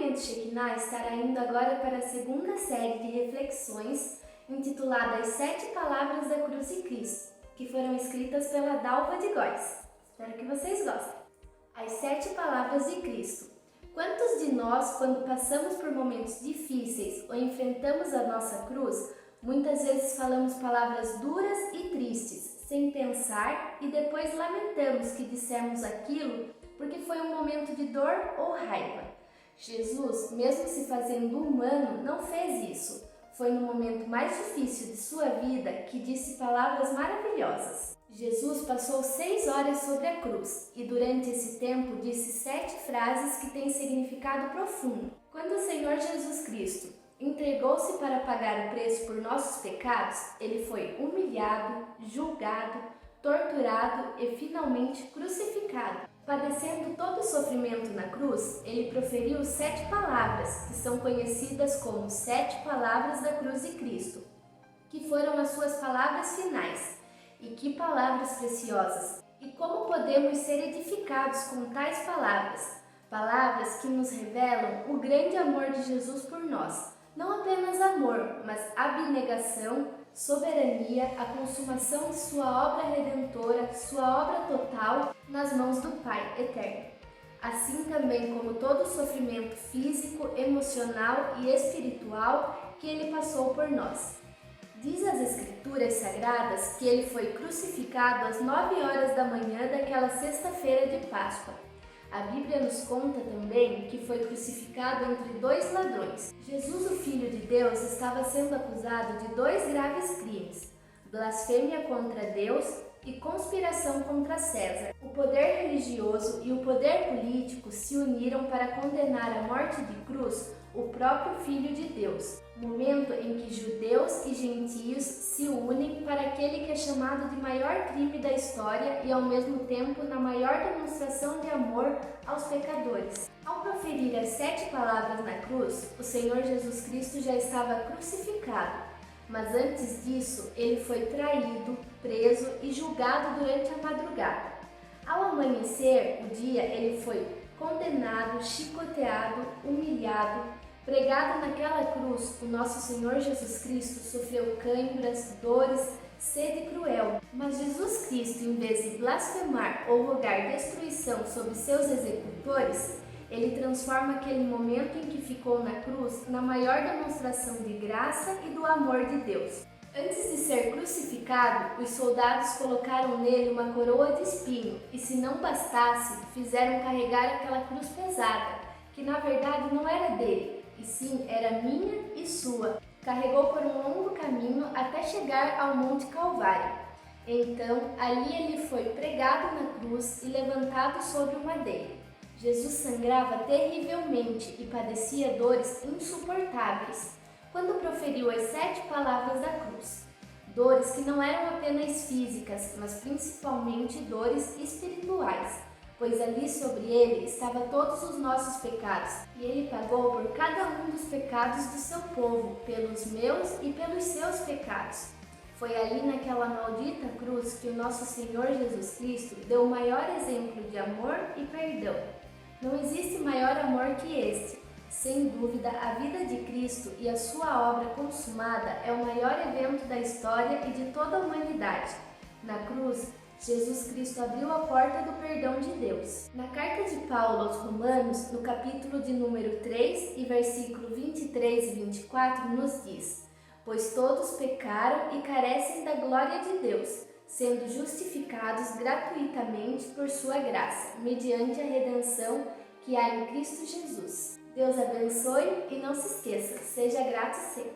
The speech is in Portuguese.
Movimento Shekinah estará indo agora para a segunda série de reflexões intitulada As 7 Palavras da Cruz de Cristo, que foram escritas pela Dalva de Góes. Espero que vocês gostem. As 7 Palavras de Cristo. Quantos de nós, quando passamos por momentos difíceis ou enfrentamos a nossa cruz, muitas vezes falamos palavras duras e tristes, sem pensar, e depois lamentamos que dissemos aquilo porque foi um momento de dor ou raiva? Jesus, mesmo se fazendo humano, não fez isso. Foi no momento mais difícil de sua vida que disse palavras maravilhosas. Jesus passou 6 horas sobre a cruz e durante esse tempo disse 7 frases que têm significado profundo. Quando o Senhor Jesus Cristo entregou-se para pagar o preço por nossos pecados, ele foi humilhado, julgado, torturado e finalmente crucificado. Padecendo todo o sofrimento na cruz, ele proferiu 7 palavras, que são conhecidas como 7 Palavras da Cruz de Cristo, que foram as suas palavras finais. E que palavras preciosas! E como podemos ser edificados com tais palavras? Palavras que nos revelam o grande amor de Jesus por nós. Não apenas amor, mas abnegação, soberania, a consumação de sua obra redentora, sua obra total nas mãos do Pai eterno. Assim também como todo o sofrimento físico, emocional e espiritual que ele passou por nós. Diz as Escrituras Sagradas que ele foi crucificado às 9 horas da manhã daquela sexta-feira de Páscoa. A Bíblia nos conta também que foi crucificado entre 2 ladrões. Jesus, o Filho de Deus, estava sendo acusado de 2 graves crimes: blasfêmia contra Deus e conspiração contra César. O poder religioso e o poder político se uniram para condenar à morte de cruz o próprio Filho de Deus, momento em que judeus e gentios se unem para aquele que é chamado de maior crime da história e ao mesmo tempo na maior demonstração de amor aos pecadores. Ao proferir as 7 palavras na cruz, o Senhor Jesus Cristo já estava crucificado, mas antes disso ele foi traído, preso e julgado durante a madrugada. Ao amanhecer o dia, ele foi condenado, chicoteado, humilhado, pregado naquela cruz. O nosso Senhor Jesus Cristo sofreu cãibras, dores, sede cruel. Mas Jesus Cristo, em vez de blasfemar ou rogar destruição sobre seus executores, ele transforma aquele momento em que ficou na cruz na maior demonstração de graça e do amor de Deus. Antes de ser crucificado, os soldados colocaram nele uma coroa de espinho e, se não bastasse, fizeram carregar aquela cruz pesada, que na verdade não era dele, e sim era minha e sua. Carregou por um longo caminho até chegar ao Monte Calvário. Então, ali ele foi pregado na cruz e levantado sobre o madeiro. Jesus sangrava terrivelmente e padecia dores insuportáveis quando proferiu as 7 palavras da cruz. Dores que não eram apenas físicas, mas principalmente dores espirituais, pois ali sobre ele estavam todos os nossos pecados, e ele pagou por cada um dos pecados do seu povo, pelos meus e pelos seus pecados. Foi ali naquela maldita cruz que o nosso Senhor Jesus Cristo deu o maior exemplo de amor e perdão. Não existe maior amor que este. Sem dúvida, a vida de Cristo e a sua obra consumada é o maior evento da história e de toda a humanidade. Na cruz, Jesus Cristo abriu a porta do perdão de Deus. Na carta de Paulo aos Romanos, no capítulo de número 3 e versículo 23 e 24, nos diz: Pois todos pecaram e carecem da glória de Deus, sendo justificados gratuitamente por sua graça, mediante a redenção que há em Cristo Jesus. Deus abençoe e não se esqueça, seja grato sempre.